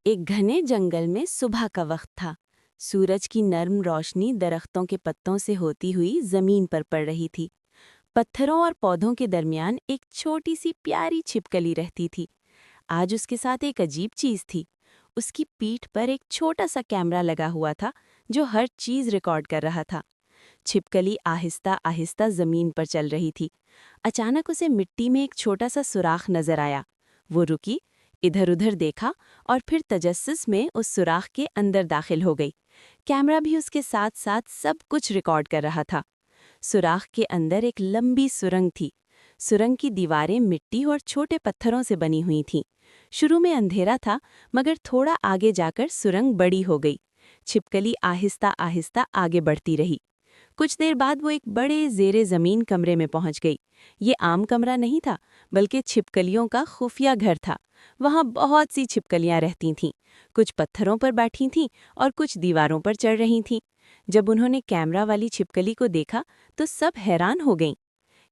एक घने जंगल में सुबह का वक्त था। सूरज की नर्म रोशनी दरख्तों के पत्तों से होती हुई जमीन पर पड़ रही थी। पत्थरों और पौधों के दरमियान एक छोटी सी प्यारी छिपकली रहती थी। आज उसके साथ एक अजीब चीज थी। उसकी पीठ पर एक छोटा सा कैमरा लगा हुआ था जो हर चीज रिकॉर्ड कर रहा था। छिपकली आहिस्ता आहिस्ता जमीन पर चल रही थी। अचानक उसे मिट्टी में एक छोटा सा सुराख नजर आया। वो रुकी, इधर उधर देखा और फिर तजस्सुस में उस सुराख के अंदर दाखिल हो गई। कैमरा भी उसके साथ साथ सब कुछ रिकॉर्ड कर रहा था। सुराख के अंदर एक लंबी सुरंग थी। सुरंग की दीवारें मिट्टी और छोटे पत्थरों से बनी हुई थीं। शुरू में अंधेरा था, मगर थोड़ा आगे जाकर सुरंग बड़ी हो गई। छिपकली आहिस्ता आहिस्ता आगे बढ़ती रही। कुछ देर बाद वो एक बड़े जेरे जमीन कमरे में पहुंच गई। ये आम कमरा नहीं था, बल्कि छिपकलियों का खुफिया घर था। वहां बहुत सी छिपकलियां रहती थीं। कुछ पत्थरों पर बैठी थीं और कुछ दीवारों पर चढ़ रही थीं। जब उन्होंने कैमरा वाली छिपकली को देखा तो सब हैरान हो गईं।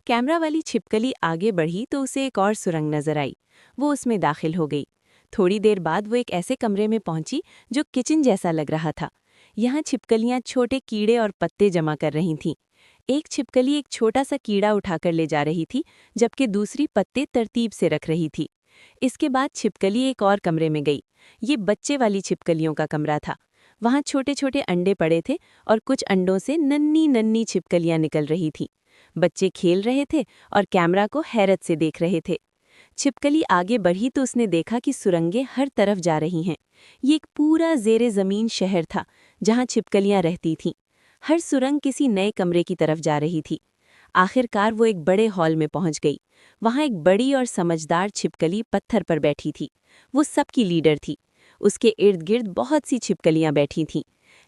कैमरा वाली छिपकली आगे बढ़ी तो उसे एक और सुरंग नजर आई। वो उसमें दाखिल हो गई। थोड़ी देर बाद वो एक ऐसे कमरे में पहुंची जो किचन जैसा लग रहा था। यहाँ छिपकलियां छोटे कीड़े और पत्ते जमा कर रही थीं। एक छिपकली एक छोटा सा कीड़ा उठाकर ले जा रही थी, जबकि दूसरी पत्ते तरतीब से रख रही थी। इसके बाद छिपकली एक और कमरे में गई। ये बच्चे वाली छिपकलियों का कमरा था। वहाँ छोटे छोटे अंडे पड़े थे और कुछ अंडों से नन्ही नन्ही छिपकलियां निकल रही थीं। बच्चे खेल रहे थे और कैमरा को हैरत से देख रहे थे। छिपकली आगे बढ़ी तो उसने देखा कि सुरंगें हर तरफ जा रही हैं। ये एक पूरा जेरे जमीन शहर था जहाँ छिपकलियां रहती थीं। हर सुरंग किसी नए कमरे की तरफ जा रही थी। आखिरकार वो एक बड़े हॉल में पहुंच गई। वहां एक बड़ी और समझदार छिपकली पत्थर पर बैठी थी। वो सबकी लीडर थी। उसके इर्द गिर्द बहुत सी छिपकलियां बैठी थीं।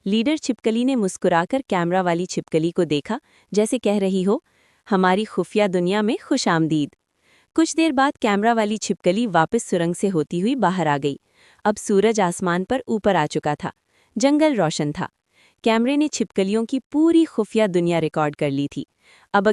लीडर छिपकली ने मुस्कुराकर कैमरा वाली छिपकली को देखा, जैसे कह रही हो, हमारी खुफिया दुनिया में खुशामदीद। कुछ देर बाद कैमरा वाली छिपकली वापस सुरंग से होती हुई बाहर आ गई। अब सूरज आसमान पर ऊपर आ चुका था। जंगल रोशन था। कैमरे ने छिपकलियों की पूरी खुफिया दुनिया रिकॉर्ड कर ली थी। अब